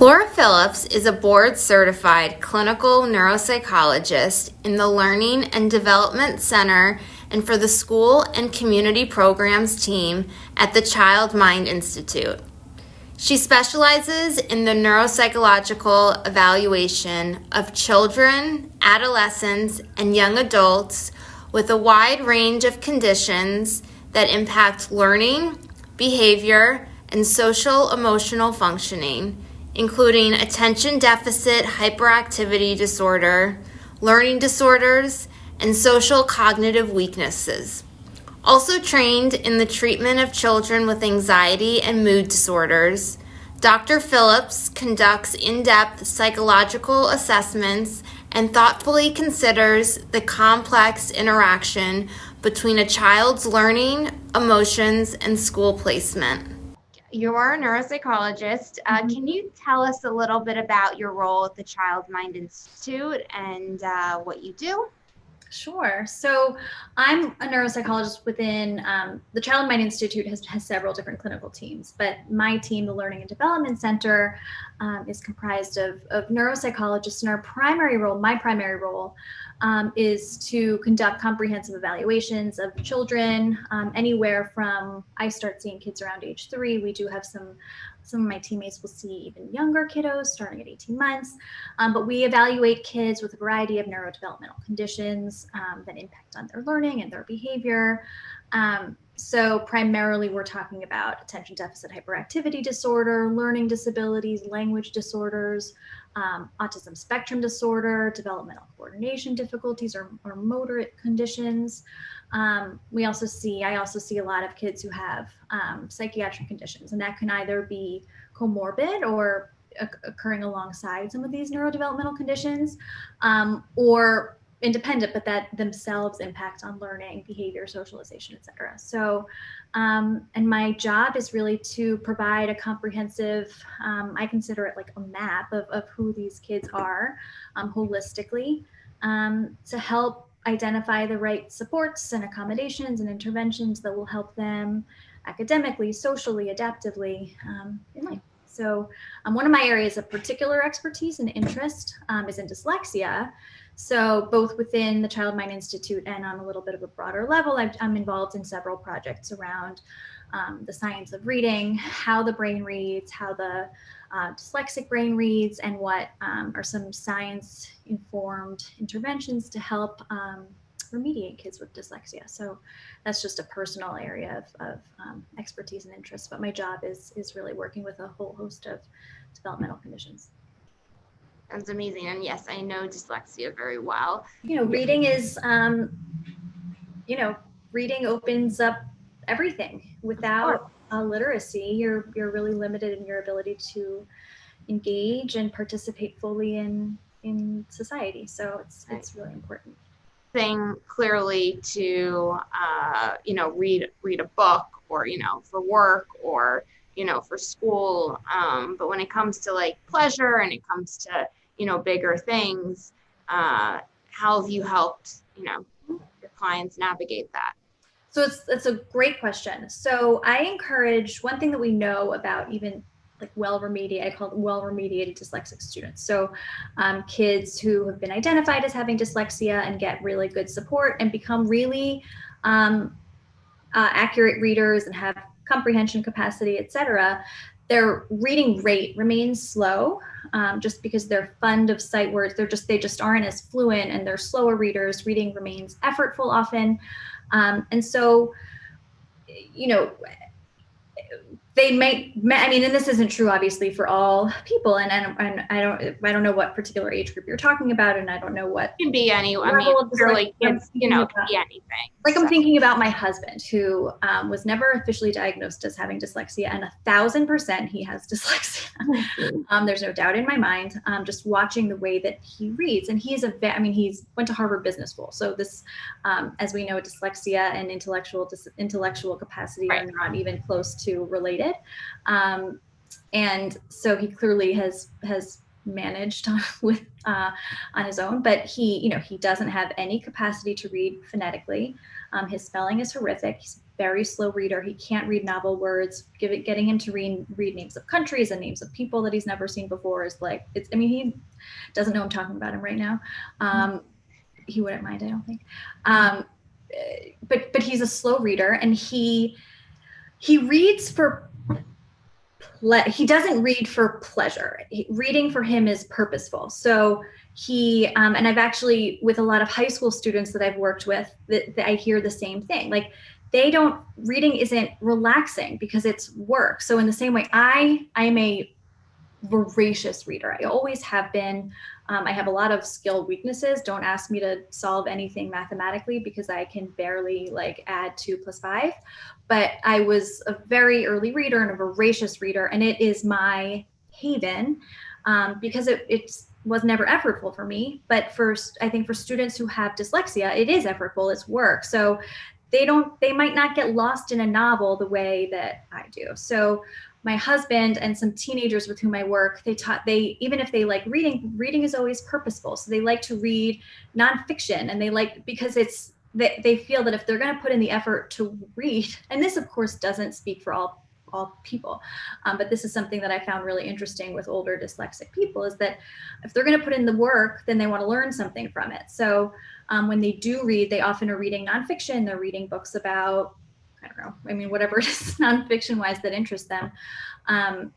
Laura Phillips is a board-certified clinical neuropsychologist in the Learning and Development Center and for the School and Community Programs team at the Child Mind Institute. She specializes in the neuropsychological evaluation of children, adolescents, and young adults with a wide range of conditions that impact learning, behavior, and social-emotional functioning, including attention deficit hyperactivity disorder, learning disorders, and social cognitive weaknesses. Also trained in the treatment of children with anxiety and mood disorders, Dr. Phillips conducts in-depth psychological assessments and thoughtfully considers the complex interaction between a child's learning, emotions, and school placement. You're a neuropsychologist. Can you tell us a little bit about your role at the Child Mind Institute and what you do? Sure. So I'm a neuropsychologist within the Child Mind Institute has several different clinical teams, but my team, the Learning and Development Center, is comprised of neuropsychologists, and our primary role, my primary role, is to conduct comprehensive evaluations of children anywhere from, I start seeing kids around age 3. We do have some of my teammates will see even younger kiddos starting at 18 months, but we evaluate kids with a variety of neurodevelopmental conditions that impact on their learning and their behavior. So primarily we're talking about attention deficit hyperactivity disorder, learning disabilities, language disorders, autism spectrum disorder, developmental coordination difficulties or motor conditions. I also see a lot of kids who have psychiatric conditions, and that can either be comorbid or occurring alongside some of these neurodevelopmental conditions, or independent, but that themselves impact on learning, behavior, socialization, etc. So, and my job is really to provide a comprehensive, I consider it like a map of who these kids are holistically, to help identify the right supports and accommodations and interventions that will help them academically, socially, adaptively in life. So one of my areas of particular expertise and interest is in dyslexia. So both within the Child Mind Institute and on a little bit of a broader level, I'm involved in several projects around the science of reading, how the brain reads, how the dyslexic brain reads, and what are some science-informed interventions to help remediate kids with dyslexia. So that's just a personal area of expertise and interest, but my job is really working with a whole host of developmental conditions. That's amazing. And yes, I know dyslexia very well. Reading is, reading opens up everything. Without literacy, you're really limited in your ability to engage and participate fully in society. So it's really important. Thing clearly to read a book, or for work, or for school, but when it comes to like pleasure and it comes to bigger things, how have you helped your clients navigate that? So it's a great question. So I encourage, one thing that we know about even like I call it well-remediated dyslexic students. So kids who have been identified as having dyslexia and get really good support and become really accurate readers and have comprehension capacity, etc. Their reading rate remains slow, just because they're fond of sight words. They just aren't as fluent, and they're slower readers. Reading remains effortful often, and so they may, and this isn't true obviously for all people, and I don't know what particular age group you're talking about, and I don't know what it can be any. Clearly kids, it can be anything. Like I'm thinking about my husband, who was never officially diagnosed as having dyslexia, and 1,000% he has dyslexia. There's no doubt in my mind. Just watching the way that he reads, and he's went to Harvard Business School, so this, as we know, dyslexia and intellectual capacity are not even close to related. And so he clearly has managed on his own, but he doesn't have any capacity to read phonetically. His spelling is horrific. He's a very slow reader. He can't read novel words. Getting him to read names of countries and names of people that he's never seen before is like, he doesn't know I'm talking about him right now. He wouldn't mind, I don't think. But he's a slow reader, and he reads for he doesn't read for pleasure. Reading for him is purposeful. So and I've actually, with a lot of high school students that I've worked with, that I hear the same thing. Like, reading isn't relaxing because it's work. So in the same way, I am a voracious reader. I always have been. I have a lot of skill weaknesses. Don't ask me to solve anything mathematically because I can barely add 2 + 5. But I was a very early reader and a voracious reader, and it is my haven because it was never effortful for me. But I think for students who have dyslexia, it is effortful. It's work. So they might not get lost in a novel the way that I do. So my husband and some teenagers with whom I work, even if they like reading is always purposeful. So they like to read nonfiction, and because they feel that if they're going to put in the effort to read, and this of course doesn't speak for all people, but this is something that I found really interesting with older dyslexic people, is that if they're going to put in the work, then they want to learn something from it. So when they do read, they often are reading nonfiction. They're reading books about, I don't know, whatever it is nonfiction wise that interests them.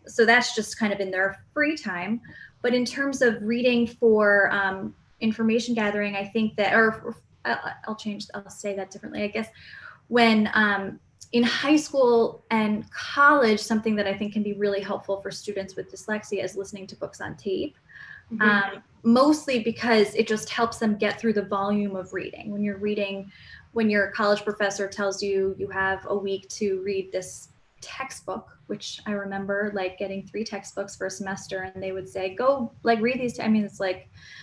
So that's just kind of in their free time. But in terms of reading for information gathering, I think that, or I'll say that differently. I guess when in high school and college, something that I think can be really helpful for students with dyslexia is listening to books on tape. Mostly because it just helps them get through the volume of reading. When your college professor tells you you have a week to read this textbook, which I remember getting 3 textbooks for a semester, and they would say, go read these. It's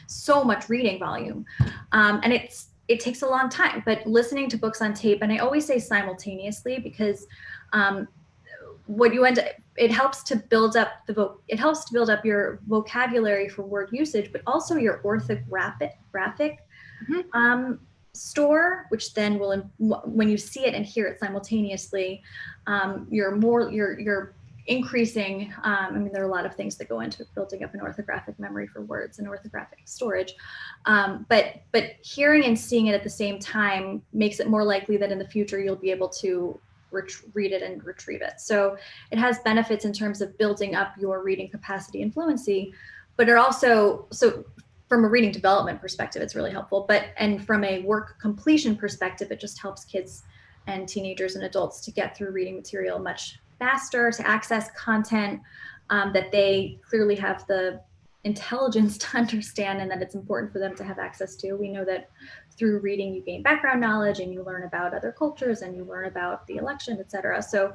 so much reading volume. And it takes a long time, but listening to books on tape, and I always say simultaneously, because it helps to build up your vocabulary for word usage, but also your orthographic store, which then will, when you see it and hear it simultaneously, you're increasing. There are a lot of things that go into building up an orthographic memory for words and orthographic storage. But hearing and seeing it at the same time makes it more likely that in the future you'll be able to read it and retrieve it. So it has benefits in terms of building up your reading capacity and fluency, but it also, so from a reading development perspective, it's really helpful. And from a work completion perspective, it just helps kids and teenagers and adults to get through reading material much faster, to access content that they clearly have the intelligence to understand, and that it's important for them to have access to. We know that through reading, you gain background knowledge and you learn about other cultures and you learn about the election, et cetera. So,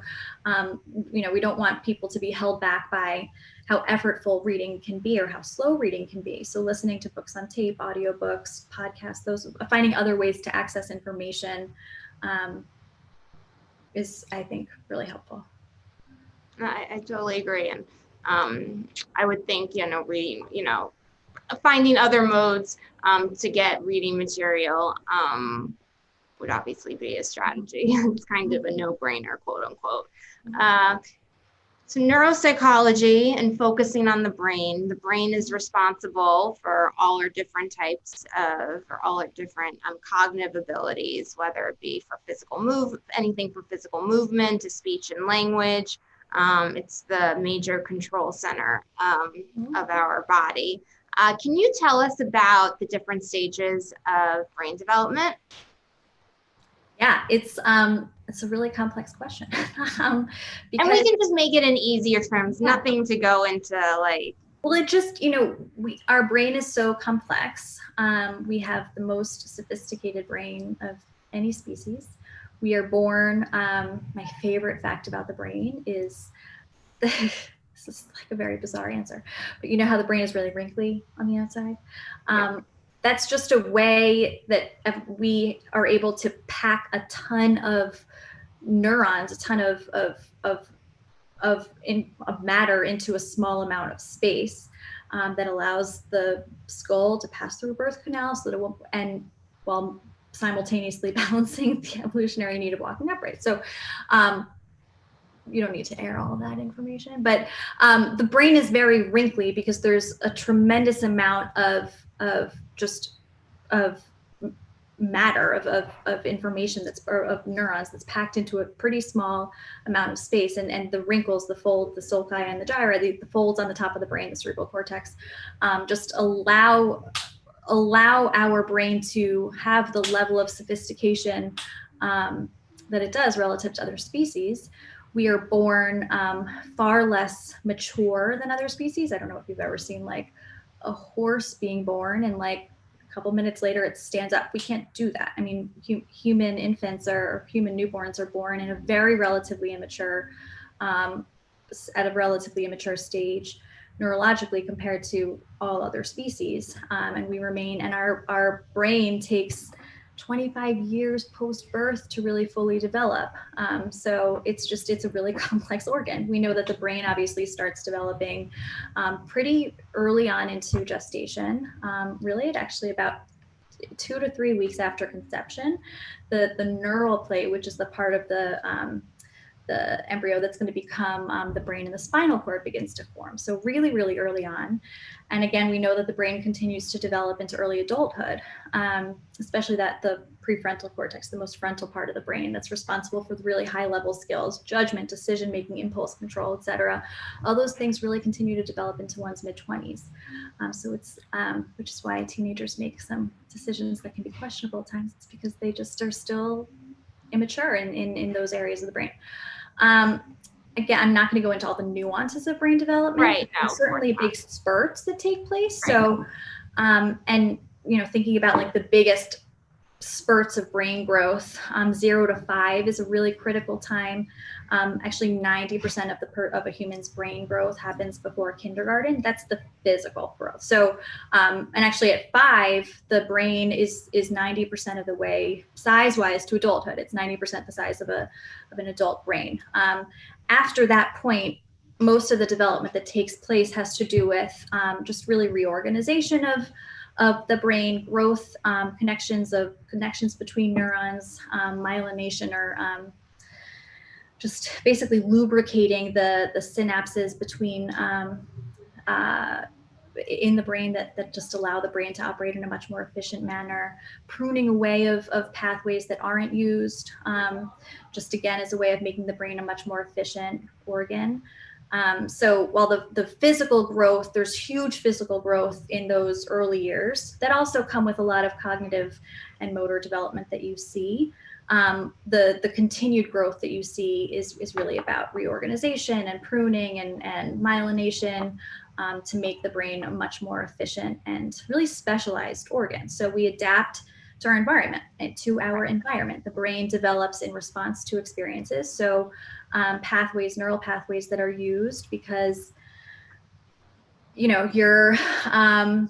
we don't want people to be held back by how effortful reading can be or how slow reading can be. So listening to books on tape, audiobooks, podcasts, finding other ways to access information is, I think, really helpful. I totally agree. And I would think, reading, finding other modes to get reading material would obviously be a strategy. It's kind of a no-brainer, quote unquote. So neuropsychology and focusing on the brain. The brain is responsible for all our different types of, or all our different cognitive abilities, whether it be for anything from physical movement to speech and language. It's the major control center of our body. Can you tell us about the different stages of brain development? Yeah, it's a really complex question. And we can just make it in easier terms, nothing to go into Well, it just, our brain is so complex. We have the most sophisticated brain of any species. We are born, my favorite fact about the brain is, this is a very bizarre answer, but you know how the brain is really wrinkly on the outside? That's just a way that we are able to pack a ton of neurons, a ton of matter into a small amount of space. that allows the skull to pass through a birth canal so that it won't, and while simultaneously balancing the evolutionary need of walking upright. So you don't need to air all of that information, but the brain is very wrinkly because there's a tremendous amount of matter of information or of neurons that's packed into a pretty small amount of space, and the wrinkles, the fold, the sulci and the gyri, the folds on the top of the brain, the cerebral cortex, just allow our brain to have the level of sophistication that it does relative to other species. We are born far less mature than other species. I don't know if you've ever seen like a horse being born and like a couple minutes later it stands up. We can't do that. I mean, human infants or human newborns are born in a very relatively immature, at a relatively immature stage neurologically compared to all other species. And we remain, and our brain takes 25 years post-birth to really fully develop. So it's a really complex organ. We know that the brain obviously starts developing pretty early on into gestation, really at actually about 2 to 3 weeks after conception. The neural plate, which is the part of the embryo that's going to become the brain and the spinal cord, begins to form. So really, really early on. And again, we know that the brain continues to develop into early adulthood, especially the prefrontal cortex, the most frontal part of the brain that's responsible for the really high level skills, judgment, decision-making, impulse control, et cetera. All those things really continue to develop into one's mid-20s. So it's, which is why teenagers make some decisions that can be questionable at times. It's because they just are still immature in those areas of the brain. Again, I'm not going to go into all the nuances of brain development. Right. No, there's certainly big spurts that take place. Right. So, and thinking about like the biggest spurts of brain growth, 0 to 5 is a really critical time. Actually, 90% of a human's brain growth happens before kindergarten. That's the physical growth. So, and actually at 5, the brain is 90% of the way size-wise to adulthood. It's 90% the size of an adult brain. After that point, most of the development that takes place has to do with just really reorganization of the brain, growth, connections between neurons, myelination, or just basically lubricating the synapses between in the brain that just allow the brain to operate in a much more efficient manner, pruning away of pathways that aren't used, just again as a way of making the brain a much more efficient organ. So while the physical growth, there's huge physical growth in those early years that also come with a lot of cognitive and motor development that you see. The continued growth that you see is really about reorganization and pruning and myelination to make the brain a much more efficient and really specialized organ. So we adapt to our environment and to our environment. The brain develops in response to experiences. So neural pathways that are used because, you're, I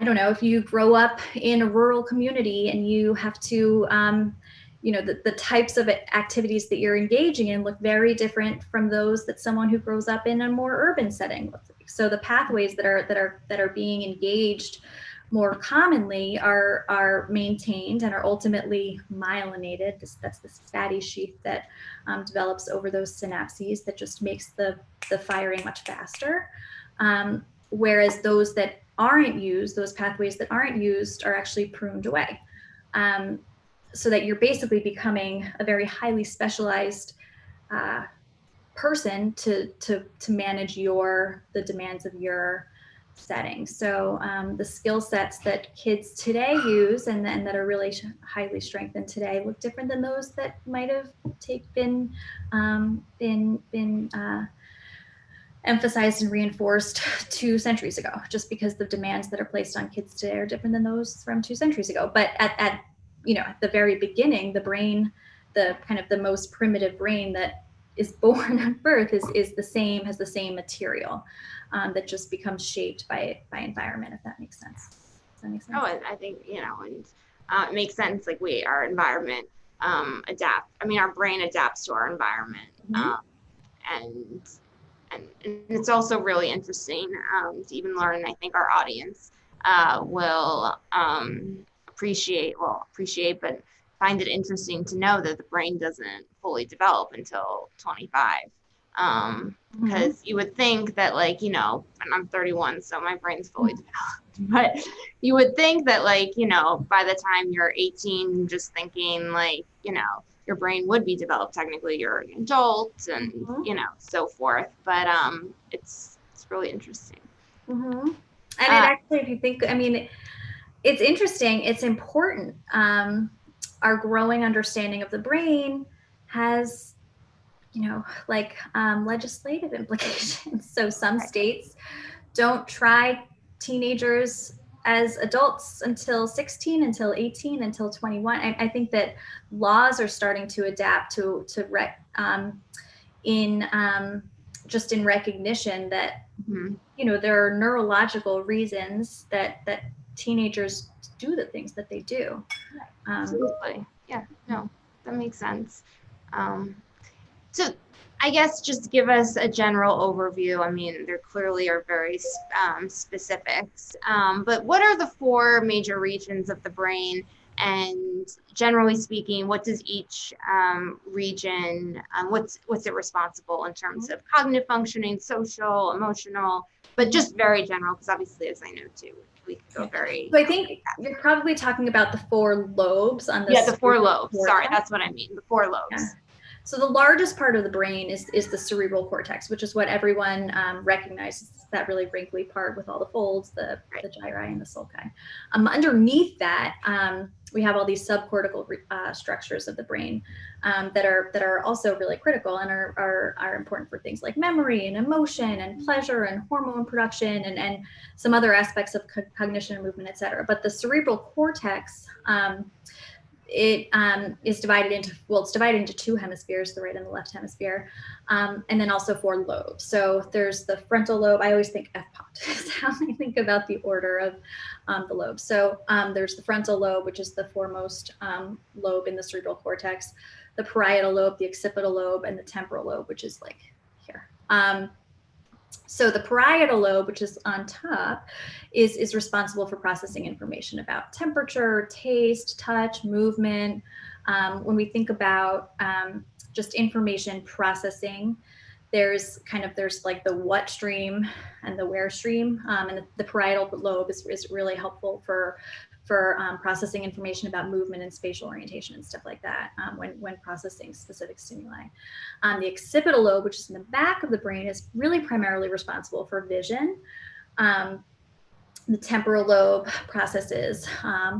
don't know, if you grow up in a rural community and you have to, the types of activities that you're engaging in look very different from those that someone who grows up in a more urban setting looks like. So the pathways that are being engaged more commonly are maintained and are ultimately myelinated. That's this fatty sheath that develops over those synapses that just makes the firing much faster. Whereas those that aren't used, those pathways that aren't used, are actually pruned away. So that you're basically becoming a very highly specialized person to manage the demands of your setting. So the skill sets that kids today use and that are really highly strengthened today look different than those that might have been emphasized and reinforced 2 centuries ago, just because the demands that are placed on kids today are different than those from 2 centuries ago. But at the very beginning, the brain, the kind of the most primitive brain that is born at birth has the same material that just becomes shaped by environment, if that makes sense. Does that make sense? Oh, I think, and it makes sense. Like our environment our brain adapts to our environment. Mm-hmm. And and it's also really interesting to even learn. And I think our audience will appreciate, but find it interesting to know that the brain doesn't fully develop until 25. Because you would think that, like, you know, and I'm 31, so my brain's fully developed, but you would think that, like, you know, by the time you're 18, just thinking, like, you know, your brain would be developed. Technically, you're an adult, and you know, so forth. But it's really interesting. And it actually, if you think, I mean, it's interesting. It's important. Our growing understanding of the brain has, you know, like legislative implications. So some states don't try teenagers as adults until 16, until 18, until 21. I think that laws are starting to adapt just in recognition that, you know, there are neurological reasons that teenagers do the things that they do. Absolutely. Yeah, no, that makes sense. So I guess just give us a general overview. I mean, there clearly are very specifics, but what are the 4 major regions of the brain? And generally speaking, what does each region, what's it responsible in terms of cognitive functioning, social, emotional, but just very general, because obviously, as I know too, we could go very. So I think you're probably talking about the 4 lobes on the. Yeah, the 4 lobes. Sorry, that's what I mean. The 4 lobes. Yeah. So the largest part of the brain is the cerebral cortex, which is what everyone recognizes, that really wrinkly part with all the folds, the gyri and the sulci. Underneath that, we have all these subcortical structures of the brain that are also really critical and are important for things like memory and emotion and pleasure and hormone production and some other aspects of cognition and movement, et cetera. But the cerebral cortex, it is divided into 2 hemispheres, the right and the left hemisphere, and then also 4 lobes. So there's the frontal lobe. I always think FPOT is how I think about the order of the lobes. So there's the frontal lobe, which is the foremost lobe in the cerebral cortex, the parietal lobe, the occipital lobe, and the temporal lobe, which is like here. So the parietal lobe, which is on top, is responsible for processing information about temperature, taste, touch, movement. When we think about just information processing, there's like the what stream and the where stream, and the parietal lobe is really helpful for processing information about movement and spatial orientation and stuff like that when processing specific stimuli. The occipital lobe, which is in the back of the brain, is really primarily responsible for vision. The temporal lobe processes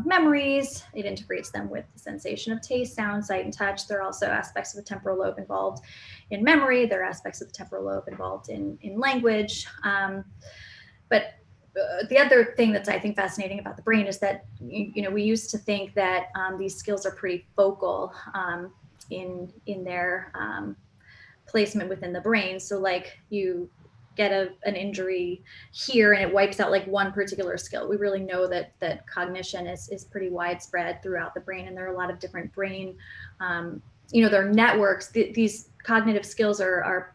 memories. It integrates them with the sensation of taste, sound, sight, and touch. There are also aspects of the temporal lobe involved in memory. There are aspects of the temporal lobe involved in language. But the other thing that's, I think, fascinating about the brain is that, you know, we used to think that these skills are pretty focal in their placement within the brain. So like you get an injury here and it wipes out like one particular skill. We really know that cognition is pretty widespread throughout the brain, and there are a lot of different brain, you know, there are networks. These cognitive skills are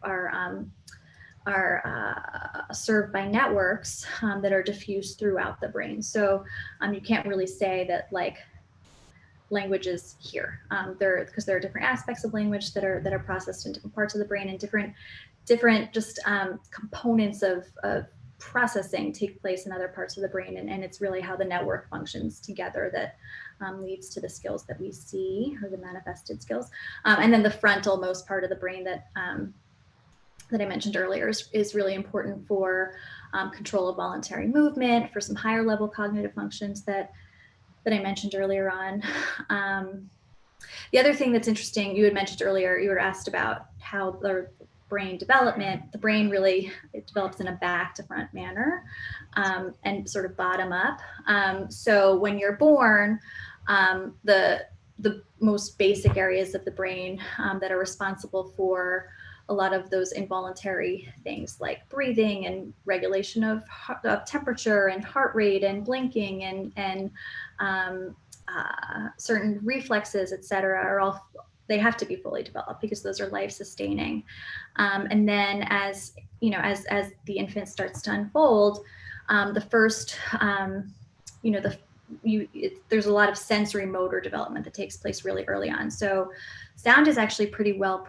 served by networks that are diffused throughout the brain. So you can't really say that like language is here, because there are different aspects of language that are processed in different parts of the brain, and different just components of processing take place in other parts of the brain, and it's really how the network functions together that leads to the skills that we see, or the manifested skills. And then the frontal most part of the brain that I mentioned earlier is really important for control of voluntary movement, for some higher level cognitive functions that I mentioned earlier on. The other thing that's interesting, you had mentioned earlier, you were asked about how the brain development, the brain really, it develops in a back to front manner, and sort of bottom up. So when you're born, the most basic areas of the brain that are responsible for a lot of those involuntary things like breathing and regulation of temperature and heart rate and blinking and certain reflexes, et cetera, they have to be fully developed because those are life sustaining. And then as the infant starts to unfold, the first, there's a lot of sensory motor development that takes place really early on. So sound is actually pretty well,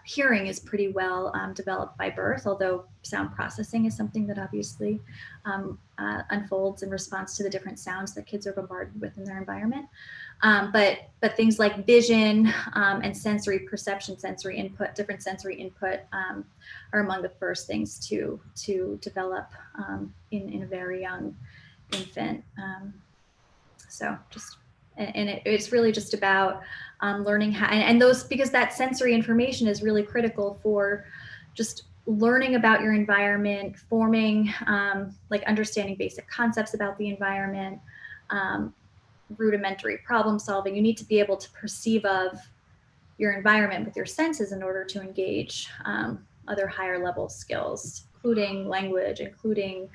hearing is pretty well developed by birth, although sound processing is something that obviously unfolds in response to the different sounds that kids are bombarded with in their environment. But things like vision and sensory perception, sensory input, different sensory input are among the first things to develop in a very young infant. It's really just about learning how, and those, because that sensory information is really critical for just learning about your environment, forming, like understanding basic concepts about the environment, rudimentary problem solving. You need to be able to perceive of your environment with your senses in order to engage other higher level skills, including language, including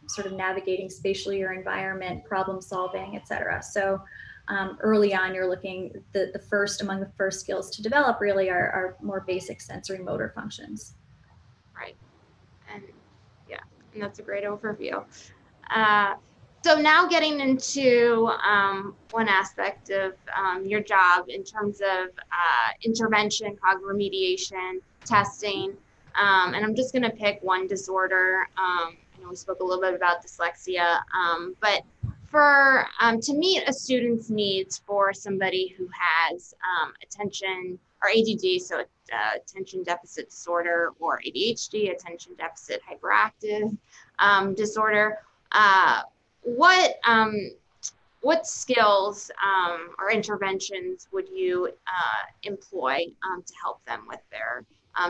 sort of navigating spatially your environment, problem solving, etc. So early on, you're looking, among the first skills to develop really are more basic sensory motor functions. Right. And yeah, and that's a great overview. So now getting into one aspect of your job in terms of intervention, cognitive remediation, testing, and I'm just going to pick one disorder. I know we spoke a little bit about dyslexia, but for to meet a student's needs for somebody who has attention or ADD, so attention deficit disorder, or ADHD, attention deficit hyperactive disorder, what skills or interventions would you employ to help them with their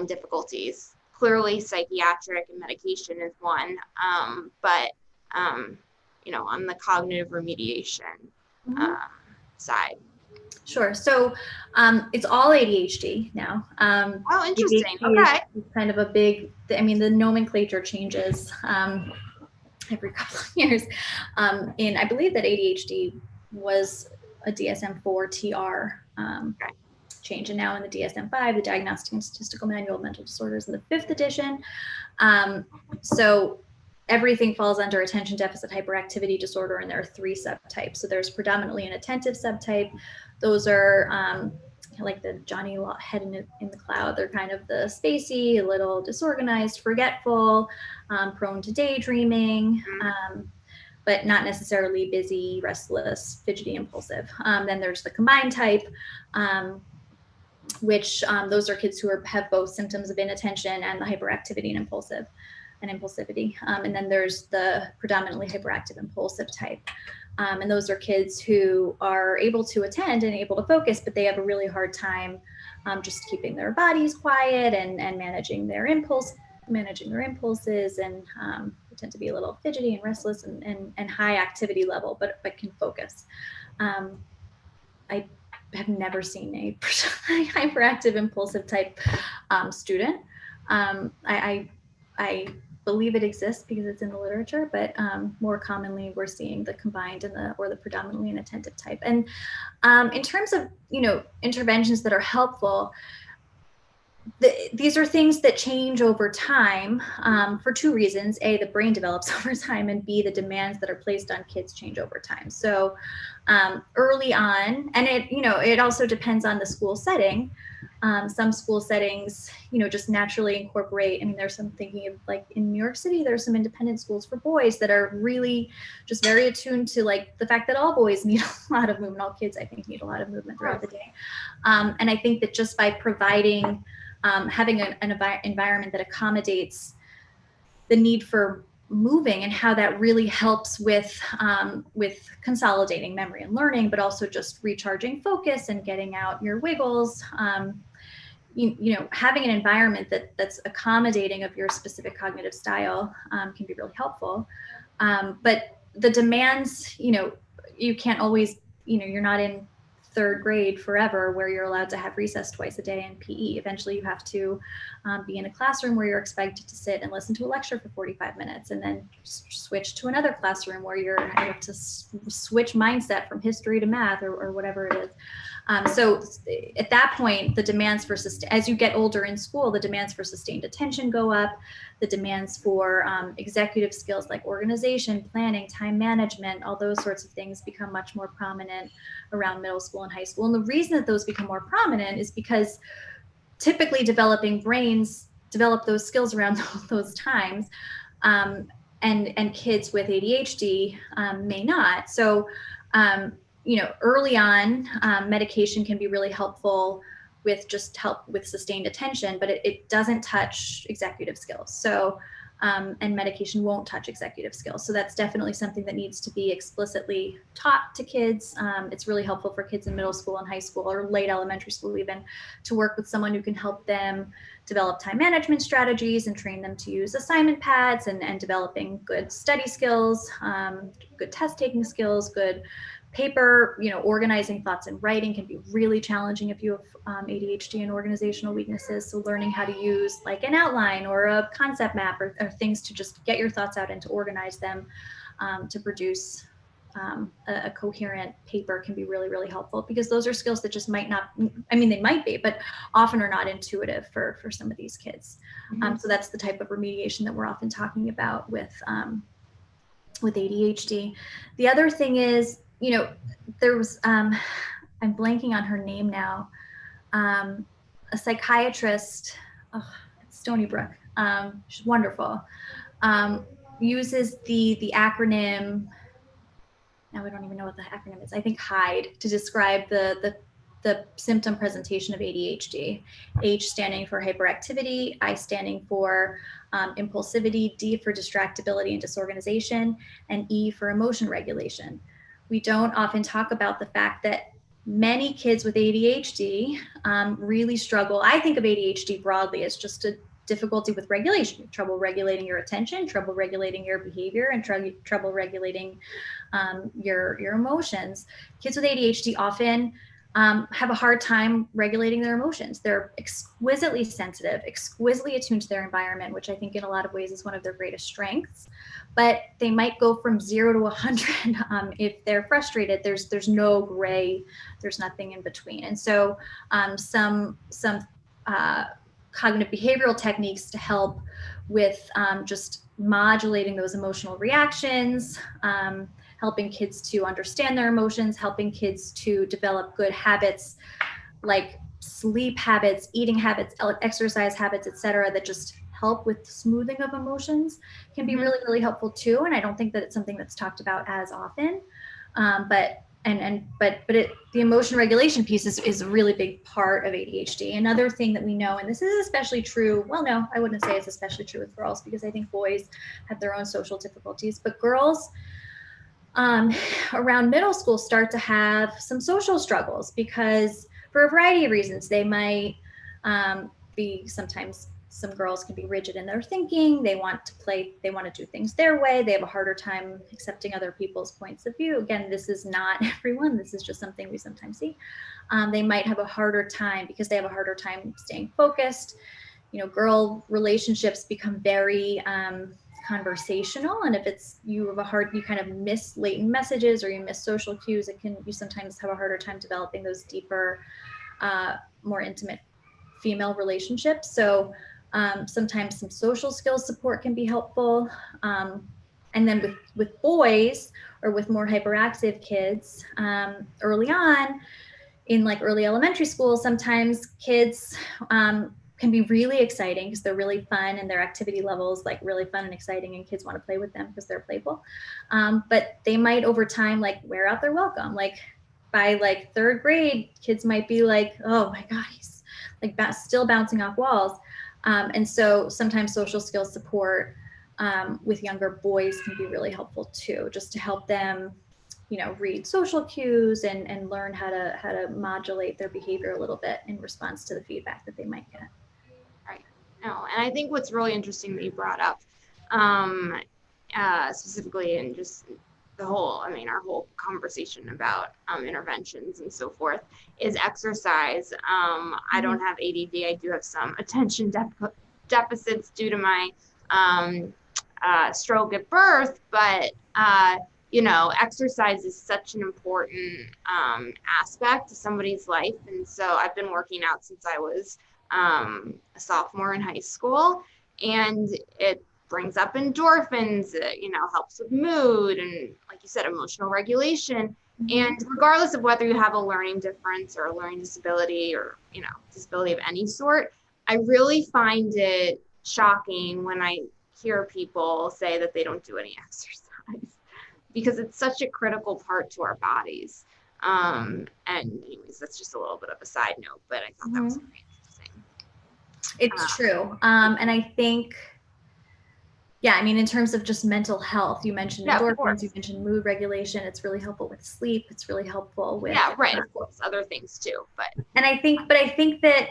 difficulties? Clearly, psychiatric and medication is one, but on the cognitive remediation side. Sure. So it's all ADHD now. Oh, interesting. Okay. Is kind of a big, the nomenclature changes every couple of years. I believe that ADHD was a DSM-4 TR change, and now in the DSM-5, the Diagnostic and Statistical Manual of Mental Disorders, in the 5th edition. So everything falls under attention deficit hyperactivity disorder, and there are 3 subtypes. So there's predominantly an attentive subtype. Those are like the Johnny head in the cloud. They're kind of the spacey, a little disorganized, forgetful, prone to daydreaming, but not necessarily busy, restless, fidgety, impulsive. Then there's the combined type, which those are kids who have both symptoms of inattention and the hyperactivity and impulsivity. And then there's the predominantly hyperactive impulsive type. And those are kids who are able to attend and able to focus, but they have a really hard time just keeping their bodies quiet and managing their impulses, and they tend to be a little fidgety and restless and high activity level, but can focus. I have never seen a hyperactive impulsive type student. I believe it exists because it's in the literature, but more commonly we're seeing the combined or the predominantly inattentive type. And in terms of interventions that are helpful, these are things that change over time for 2 reasons. A, the brain develops over time, and B, the demands that are placed on kids change over time. So early on, and it also depends on the school setting. Some school settings, just naturally incorporate, there's some thinking of, like in New York City, there's some independent schools for boys that are really just very attuned to like the fact that all boys need a lot of movement, all kids I think need a lot of movement throughout the day. And I think that just by providing, having an environment that accommodates the need for moving and how that really helps with consolidating memory and learning, but also just recharging focus and getting out your wiggles. Having an environment that's accommodating of your specific cognitive style can be really helpful. But the demands, you can't always, you're not in 3rd grade forever where you're allowed to have recess twice a day in PE. Eventually you have to be in a classroom where you're expected to sit and listen to a lecture for 45 minutes and then switch to another classroom where you have to switch mindset from history to math or whatever it is. So at that point, the demands for as you get older in school, the demands for sustained attention go up. The demands for executive skills like organization, planning, time management, all those sorts of things become much more prominent around middle school and high school. And the reason that those become more prominent is because typically developing brains develop those skills around those times. And kids with ADHD may not. So, early on, medication can be really helpful with just help with sustained attention, but it doesn't touch executive skills. So, and medication won't touch executive skills. So that's definitely something that needs to be explicitly taught to kids. It's really helpful for kids in middle school and high school or late elementary school even to work with someone who can help them develop time management strategies and train them to use assignment pads and developing good study skills, good test taking skills, good paper, organizing thoughts and writing can be really challenging if you have ADHD and organizational weaknesses. So learning how to use like an outline or a concept map or things to just get your thoughts out and to organize them to produce a coherent paper can be really, really helpful, because those are skills that just might not, they might be, but often are not intuitive for some of these kids. So that's the type of remediation that we're often talking about with ADHD. The other thing is, there was, I'm blanking on her name now, a psychiatrist, at Stony Brook, she's wonderful, uses the acronym, now I don't even know what the acronym is, I think HIDE, to describe the symptom presentation of ADHD. H standing for hyperactivity, I standing for impulsivity, D for distractibility and disorganization, and E for emotion regulation. We don't often talk about the fact that many kids with ADHD really struggle. I think of ADHD broadly as just a difficulty with regulation, trouble regulating your attention, trouble regulating your behavior, and trouble regulating your emotions. Kids with ADHD often have a hard time regulating their emotions. They're exquisitely sensitive, exquisitely attuned to their environment, which I think in a lot of ways is one of their greatest strengths. But they might go from 0 to 100 if they're frustrated. There's no gray. There's nothing in between. And so some cognitive behavioral techniques to help with just modulating those emotional reactions, helping kids to understand their emotions, helping kids to develop good habits like sleep habits, eating habits, exercise habits, etc., that just help with smoothing of emotions can be really, really helpful too. And I don't think that it's something that's talked about as often. But the emotion regulation piece is a really big part of ADHD. Another thing that we know, and this is especially true, well, no, I wouldn't say it's especially true with girls, because I think boys have their own social difficulties, but girls around middle school start to have some social struggles, because for a variety of reasons. They might be, sometimes some girls can be rigid in their thinking. They want to do things their way. They have a harder time accepting other people's points of view. Again, this is not everyone. This is just something we sometimes see. They might have a harder time because they have a harder time staying focused. Girl relationships become very conversational, and if you kind of miss latent messages or you miss social cues, you sometimes have a harder time developing those deeper, more intimate female relationships. So sometimes some social skills support can be helpful. And then with boys or with more hyperactive kids, early on in like early elementary school, sometimes kids can be really exciting because they're really fun and their activity levels like really fun and exciting, and kids want to play with them because they're playful. But they might over time like wear out their welcome. Like by like third grade, kids might be like, oh my God, he's like still bouncing off walls. And so sometimes social skills support with younger boys can be really helpful too, just to help them, read social cues and learn how to modulate their behavior a little bit in response to the feedback that they might get. Right. No, and I think what's really interesting that you brought up, specifically in just our whole conversation about interventions and so forth, is exercise. I don't have ADD. I do have some attention deficits due to my stroke at birth, but exercise is such an important aspect to somebody's life. And so I've been working out since I was a sophomore in high school, and it brings up endorphins, it, helps with mood and, like you said, emotional regulation. And regardless of whether you have a learning difference or a learning disability or, disability of any sort, I really find it shocking when I hear people say that they don't do any exercise, because it's such a critical part to our bodies. And anyways, that's just a little bit of a side note, but I thought that was very interesting. It's true. And I think, in terms of just mental health, you mentioned endorphins, you mentioned mood regulation. It's really helpful with sleep. It's really helpful with of course, other things too. But I think that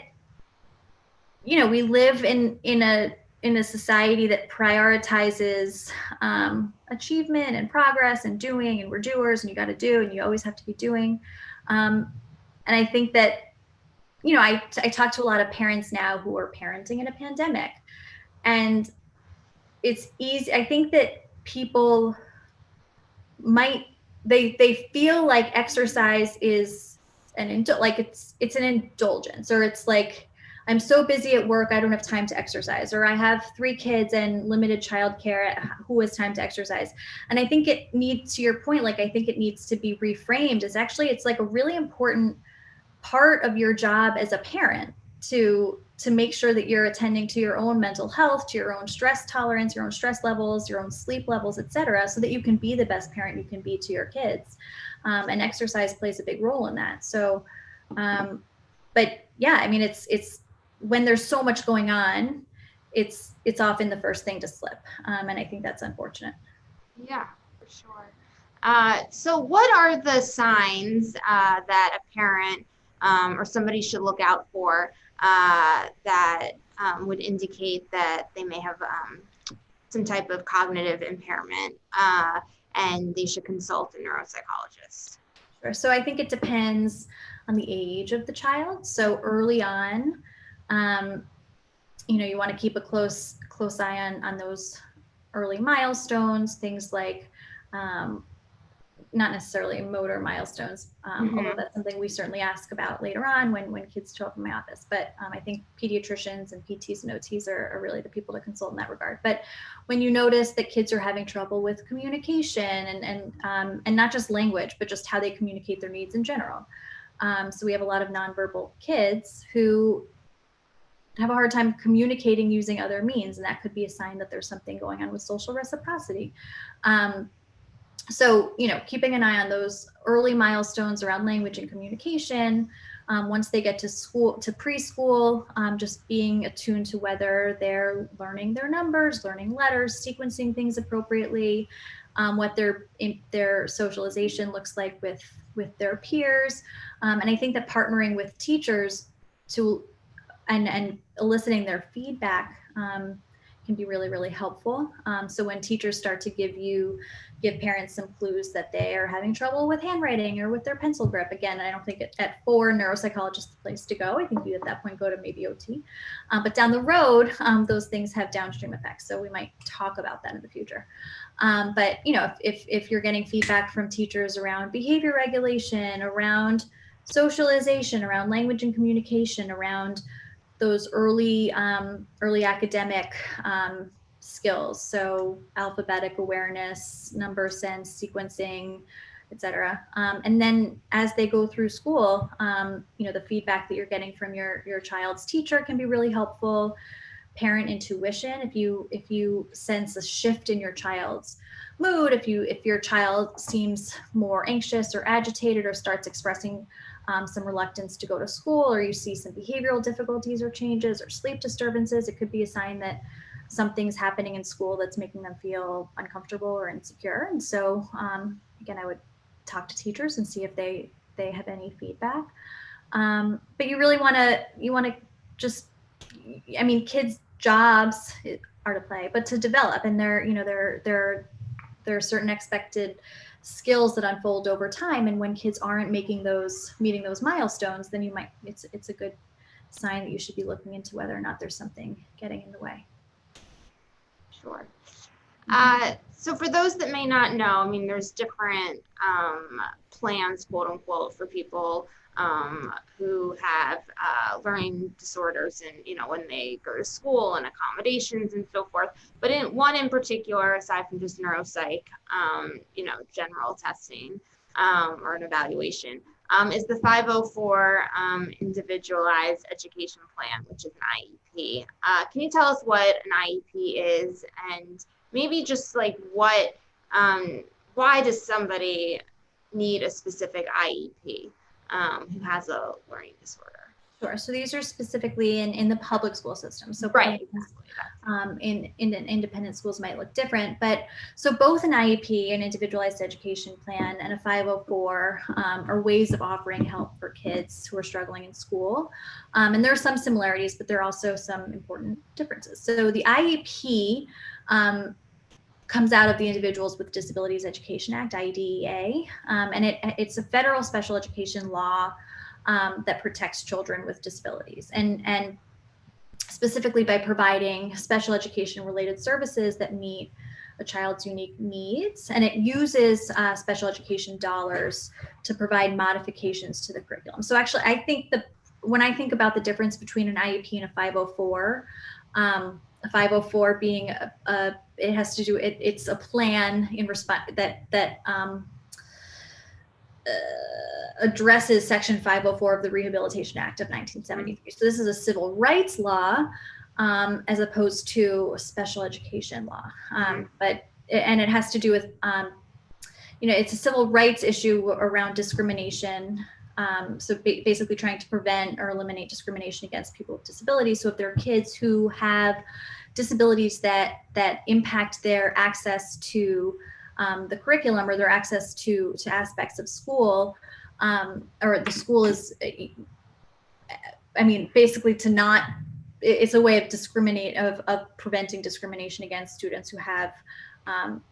we live in a society that prioritizes achievement and progress and doing, and we're doers, and you got to do, and you always have to be doing. And I think that I talk to a lot of parents now who are parenting in a pandemic, and it's easy. I think that people they feel like exercise is it's an indulgence, or it's like, I'm so busy at work, I don't have time to exercise, or I have 3 kids and limited childcare, who has time to exercise? And I think it needs, to your point, I think it needs to be reframed as actually, it's like a really important part of your job as a parent to make sure that you're attending to your own mental health, to your own stress tolerance, your own stress levels, your own sleep levels, etc., so that you can be the best parent you can be to your kids. And exercise plays a big role in that. So, but yeah, it's when there's so much going on, it's often the first thing to slip. And I think that's unfortunate. Yeah, for sure. So what are the signs that a parent or somebody should look out for that would indicate that they may have some type of cognitive impairment and they should consult a neuropsychologist? Sure. So I think it depends on the age of the child. So early on, you want to keep a close eye on those early milestones, things like not necessarily motor milestones, although that's something we certainly ask about later on when kids show up in my office. But I think pediatricians and PTs and OTs are really the people to consult in that regard. But when you notice that kids are having trouble with communication and not just language, but just how they communicate their needs in general. So we have a lot of nonverbal kids who have a hard time communicating using other means, and that could be a sign that there's something going on with social reciprocity. So, keeping an eye on those early milestones around language and communication. Once they get to preschool, just being attuned to whether they're learning their numbers, learning letters, sequencing things appropriately, what their socialization looks like with their peers. And I think that partnering with teachers and eliciting their feedback can be really, really helpful. So when teachers start to give parents some clues that they are having trouble with handwriting or with their pencil grip, again, I don't think at 4 neuropsychologists is the place to go. I think you at that point go to maybe OT. But down the road, those things have downstream effects. So we might talk about that in the future. But if you're getting feedback from teachers around behavior regulation, around socialization, around language and communication, around those early academic skills, so alphabetic awareness, number sense, sequencing, etc. And then as they go through school, the feedback that you're getting from your child's teacher can be really helpful. Parent intuition, if you sense a shift in your child's mood, if your child seems more anxious or agitated or starts expressing some reluctance to go to school, or you see some behavioral difficulties or changes or sleep disturbances, it could be a sign that something's happening in school that's making them feel uncomfortable or insecure. And so, again, I would talk to teachers and see if they have any feedback. But you really want to just, kids' jobs are to play, but to develop, and there are certain expected skills that unfold over time. And when kids aren't meeting those milestones, then it's a good sign that you should be looking into whether or not there's something getting in the way. Sure. So for those that may not know, I mean, there's different plans, quote unquote, for people who have learning disorders and, when they go to school and accommodations and so forth. But one in particular, aside from just neuropsych, general testing or an evaluation, is the 504 Individualized Education Plan, which is an IEP. Can you tell us what an IEP is, and maybe just like why does somebody need a specific IEP who has a learning disorder? Sure. So these are specifically in the public school system. So right. In independent schools might look different, but so both an IEP, an individualized education plan, and a 504 are ways of offering help for kids who are struggling in school. And there are some similarities, but there are also some important differences. So the IEP comes out of the Individuals with Disabilities Education Act, IDEA, and it's a federal special education law that protects children with disabilities, and specifically by providing special education related services that meet a child's unique needs. And it uses special education dollars to provide modifications to the curriculum. So actually, I think when I think about the difference between an IEP and a 504, a 504 being it has to do, it's a plan in response that addresses Section 504 of the Rehabilitation Act of 1973. So this is a civil rights law as opposed to a special education law. And it has to do with, it's a civil rights issue around discrimination. So basically trying to prevent or eliminate discrimination against people with disabilities. So if there are kids who have disabilities that impact their access to the curriculum or their access to aspects of school, or the school is, basically it's a way of preventing discrimination against students who have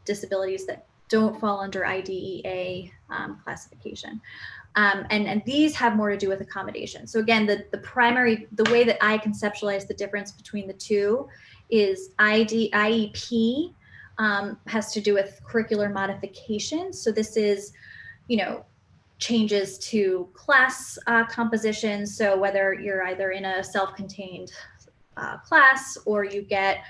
disabilities that don't fall under IDEA classification. And these have more to do with accommodation. So again, the way that I conceptualize the difference between the two is IEP has to do with curricular modification. So this is, changes to class composition. So whether you're either in a self-contained class or you get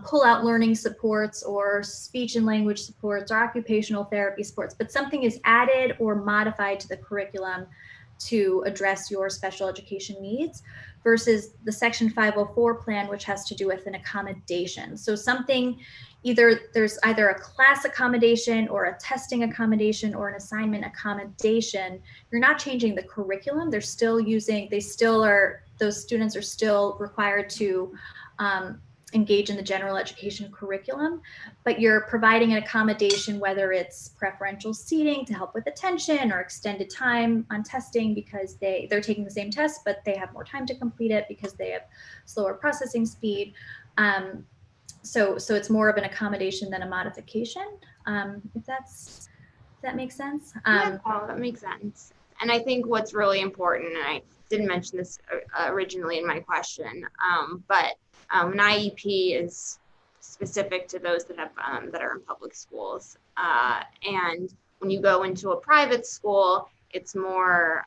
pull-out learning supports or speech and language supports or occupational therapy supports, but something is added or modified to the curriculum to address your special education needs, versus the Section 504 plan, which has to do with an accommodation. So there's either a class accommodation or a testing accommodation or an assignment accommodation. You're not changing the curriculum. Those students are still required to engage in the general education curriculum, but you're providing an accommodation, whether it's preferential seating to help with attention or extended time on testing because they're taking the same test, but they have more time to complete it because they have slower processing speed. So it's more of an accommodation than a modification, if that makes sense. That makes sense. And I think what's really important, and I didn't mention this originally in my question, but an IEP is specific to those that are in public schools. And when you go into a private school, it's more,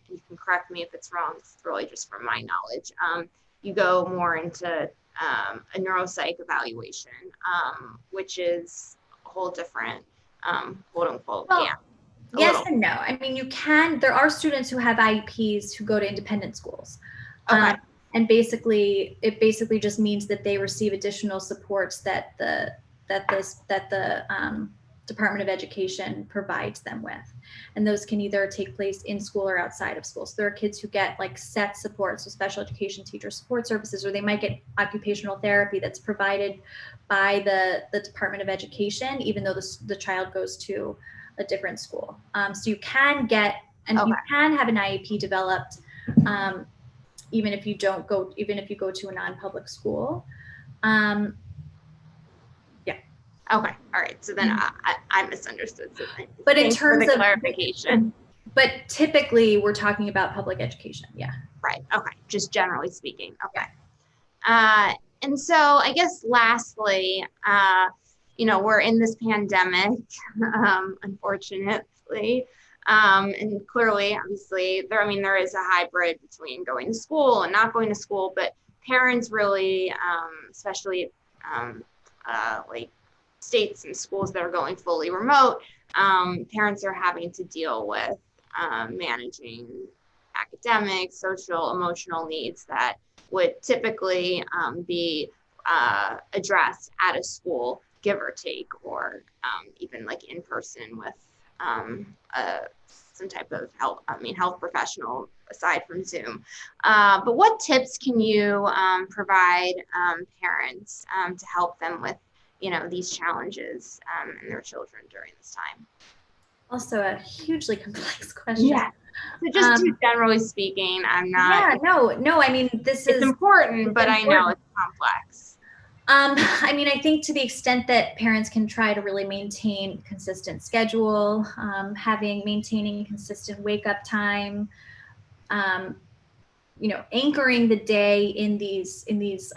you can correct me if it's wrong, it's really just from my knowledge, you go more into a neuropsych evaluation, which is a whole different, quote unquote, Yes and no. There are students who have IEPs who go to independent schools. Okay. And it basically just means that they receive additional supports that the Department of Education provides them with. And those can either take place in school or outside of school. So there are kids who get like set support, so special education teacher support services, or they might get occupational therapy that's provided by the Department of Education, even though the child goes to a different school. So you can get, and you can have an IEP developed even if you go to a non-public school. Okay. All right. So then I misunderstood. So but in terms of clarification, but typically we're talking about public education. Yeah. Right. Okay. Just generally speaking. Okay. And so I guess lastly, we're in this pandemic, unfortunately. And clearly, obviously, there is a hybrid between going to school and not going to school, but parents really, especially like states and schools that are going fully remote, parents are having to deal with managing academic, social, emotional needs that would typically be addressed at a school, give or take, or even like in person with some type of health professional aside from Zoom. But what tips can you provide parents to help them with, these challenges in their children during this time? Also a hugely complex question. Yeah. So just generally speaking, I'm not. Yeah, no. I mean, it's important, but I know it's complex. I think to the extent that parents can try to really maintain consistent schedule, maintaining consistent wake up time, anchoring the day in these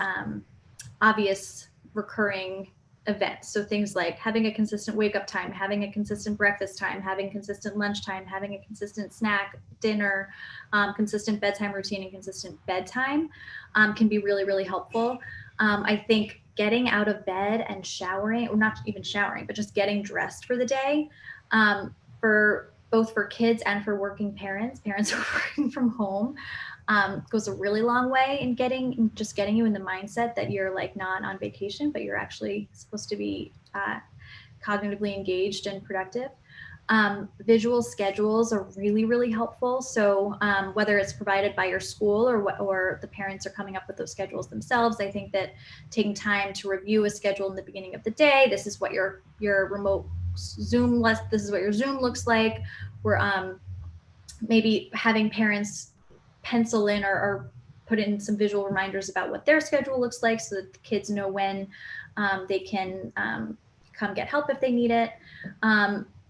obvious recurring events. So things like having a consistent wake up time, having a consistent breakfast time, having consistent lunch time, having a consistent snack, dinner, consistent bedtime routine, and consistent bedtime can be really, really helpful. I think getting out of bed and showering, or not even showering, but just getting dressed for the day, for both for kids and for working parents who are working from home, goes a really long way in getting you in the mindset that you're like not on vacation, but you're actually supposed to be cognitively engaged and productive. Visual schedules are really, really helpful. So whether it's provided by your school or the parents are coming up with those schedules themselves, I think that taking time to review a schedule in the beginning of the day, this is what your remote Zoom this is what your Zoom looks like. We're maybe having parents pencil in or put in some visual reminders about what their schedule looks like so that the kids know when they can come get help if they need it.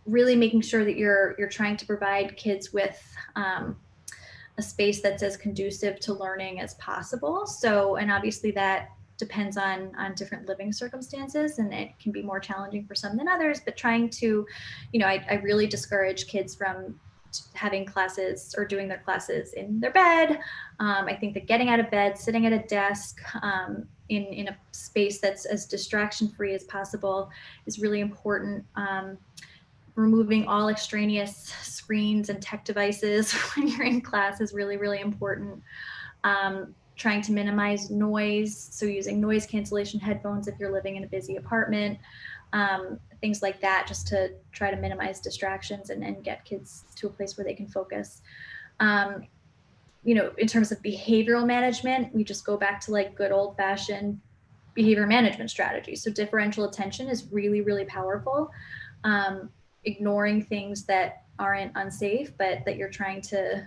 Really making sure that you're trying to provide kids with a space that's as conducive to learning as possible. So, and obviously that depends on different living circumstances, and it can be more challenging for some than others, but trying to, I really discourage kids from having classes or doing their classes in their bed. I think that getting out of bed, sitting at a desk in a space that's as distraction free as possible is really important. Removing all extraneous screens and tech devices when you're in class is really, really important. Trying to minimize noise, so using noise cancellation headphones if you're living in a busy apartment, things like that, just to try to minimize distractions and get kids to a place where they can focus. In terms of behavioral management, we just go back to like good old fashioned behavior management strategies. So differential attention is really, really powerful. Ignoring things that aren't unsafe, but that you're trying to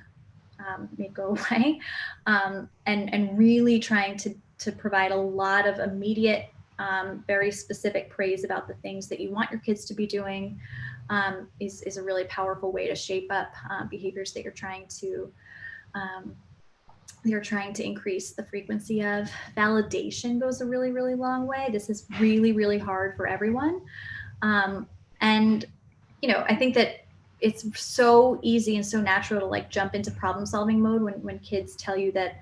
make go away, and really trying to provide a lot of immediate, very specific praise about the things that you want your kids to be doing, is a really powerful way to shape up behaviors that you're trying to increase the frequency of. Validation goes a really, really long way. This is really, really hard for everyone. And I think that it's so easy and so natural to like jump into problem solving mode when kids tell you that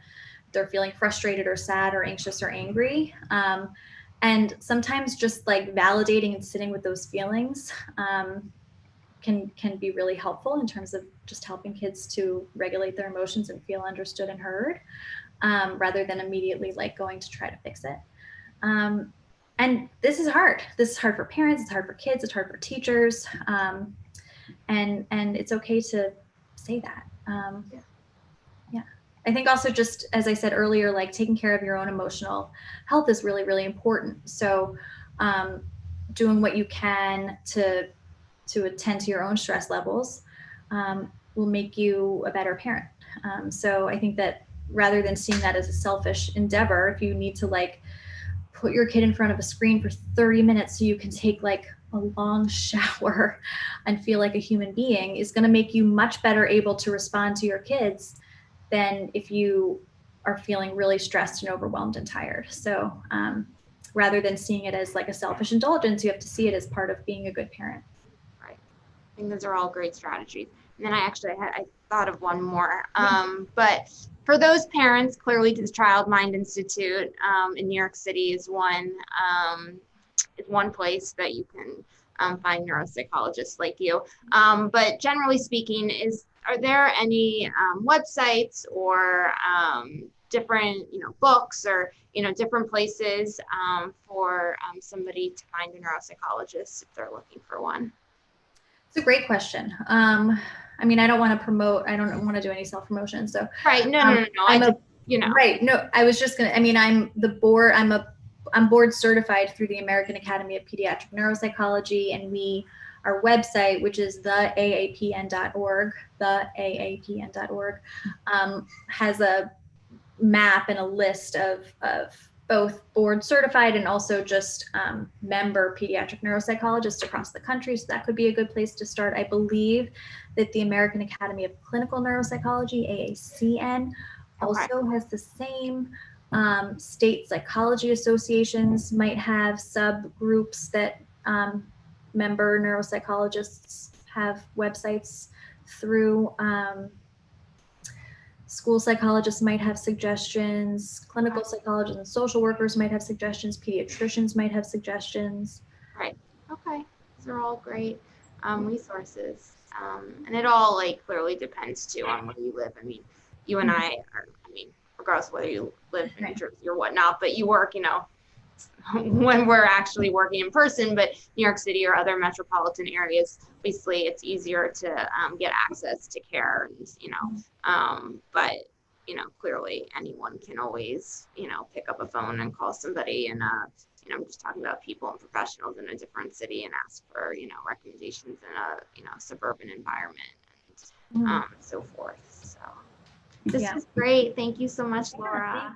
they're feeling frustrated or sad or anxious or angry. And sometimes just like validating and sitting with those feelings can be really helpful in terms of just helping kids to regulate their emotions and feel understood and heard, rather than immediately like going to try to fix it. And this is hard. This is hard for parents. It's hard for kids. It's hard for teachers. And it's okay to say that. Yeah. I think also, just as I said earlier, like taking care of your own emotional health is really, really important. So doing what you can to attend to your own stress levels will make you a better parent. So I think that rather than seeing that as a selfish endeavor, if you need to like put your kid in front of a screen for 30 minutes so you can take like a long shower and feel like a human being, is going to make you much better able to respond to your kids than if you are feeling really stressed and overwhelmed and tired. So rather than seeing it as like a selfish indulgence. You have to see it as part of being a good parent. Right. I think those are all great strategies. And then I thought of one more. But for those parents, clearly the Child Mind Institute in New York City is one place that you can find neuropsychologists like you. But generally speaking, are there any websites or different books or different places for somebody to find a neuropsychologist if they're looking for one? It's a great question. I mean, I don't want to do any self-promotion. So right. No. Right. No, I was just gonna, I mean, I'm board certified through the American Academy of Pediatric Neuropsychology, and our website, which is the AAPN.org, has a map and a list of both board certified and also just member pediatric neuropsychologists across the country. So that could be a good place to start. I believe that the American Academy of Clinical Neuropsychology, AACN, also has the same. State psychology associations might have subgroups that member neuropsychologists have websites through. School psychologists might have suggestions, clinical psychologists and social workers might have suggestions, pediatricians might have suggestions. Right. Okay. These are all great resources. And it all clearly depends too on where you live. I mean, you and I are, regardless of whether you live in New Jersey or whatnot, but you work, when we're actually working in person, but New York City or other metropolitan areas, obviously it's easier to get access to care, and, but, clearly anyone can always, pick up a phone and call somebody, and, I'm just talking about people and professionals in a different city and ask for, recommendations in a, suburban environment and so forth. So this is great. Thank you so much, Laura.